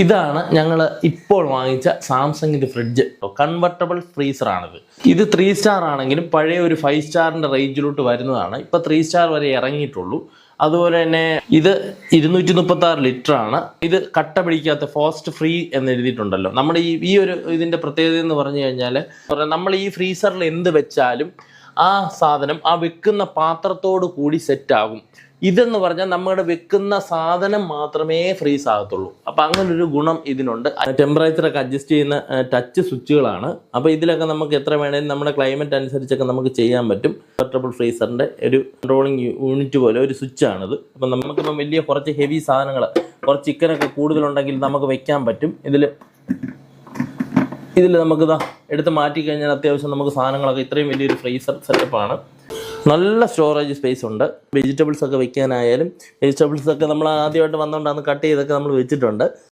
ഇതാണ് ഞങ്ങൾ ഇപ്പോൾ വാങ്ങിച്ച സാംസങ്ങിൻ്റെ ഫ്രിഡ്ജ്. കൺവെർട്ടബിൾ ഫ്രീസറാണിത്. ഇത് 3 സ്റ്റാർ ആണെങ്കിലും പഴയ ഒരു 5 സ്റ്റാറിൻ്റെ റേഞ്ചിലോട്ട് വരുന്നതാണ്. ഇപ്പോൾ 3 സ്റ്റാർ വരെ ഇറങ്ങിയിട്ടുള്ളൂ. അതുപോലെ തന്നെ ഇത് 236 ലിറ്ററാണ്. ഇത് കട്ട പിടിക്കാത്ത ഫോസ്റ്റ് ഫ്രീ എന്ന് എഴുതിയിട്ടുണ്ടല്ലോ. നമ്മുടെ ഈ ഒരു ഇതിൻ്റെ പ്രത്യേകത എന്ന് പറഞ്ഞു കഴിഞ്ഞാൽ നമ്മൾ ഈ ഫ്രീസറിൽ എന്ത് വെച്ചാലും ആ സാധനം ആ വെക്കുന്ന പാത്രത്തോട് കൂടി സെറ്റാകും. ഇതെന്ന് പറഞ്ഞാൽ നമ്മുടെ വെക്കുന്ന സാധനം മാത്രമേ ഫ്രീസ് ആകത്തുള്ളൂ. അപ്പം അങ്ങനൊരു ഗുണം ഇതിനുണ്ട്. ടെമ്പറേച്ചറൊക്കെ അഡ്ജസ്റ്റ് ചെയ്യുന്ന ടച്ച് സ്വിച്ചുകളാണ്. അപ്പോൾ ഇതിലൊക്കെ നമുക്ക് എത്ര വേണേലും നമ്മുടെ ക്ലൈമറ്റ് അനുസരിച്ചൊക്കെ നമുക്ക് ചെയ്യാൻ പറ്റും. പോർട്ടബിൾ ഫ്രീസറിൻ്റെ ഒരു കൺട്രോളിങ് യൂണിറ്റ് പോലെ ഒരു സ്വിച്ചാണിത്. അപ്പം നമുക്കിപ്പം വലിയ കുറച്ച് ഹെവി സാധനങ്ങൾ, കുറച്ച് ചിക്കനൊക്കെ കൂടുതലുണ്ടെങ്കിൽ നമുക്ക് വെക്കാൻ പറ്റും. ഇതിൽ നമുക്കിതാ എടുത്ത് മാറ്റി കഴിഞ്ഞാൽ അത്യാവശ്യം നമുക്ക് സാധനങ്ങളൊക്കെ ഇത്രയും വലിയൊരു ഫ്രീസർ സെറ്റപ്പാണ്. നല്ല സ്റ്റോറേജ് സ്പേസ് ഉണ്ട്. വെജിറ്റബിൾസ് ഒക്കെ വെക്കാനായാലും വെജിറ്റബിൾസൊക്കെ നമ്മൾ ആദ്യമായിട്ട് വന്നുകൊണ്ടാണ് കട്ട് ചെയ്തൊക്കെ നമ്മൾ വെച്ചിട്ടുണ്ട്.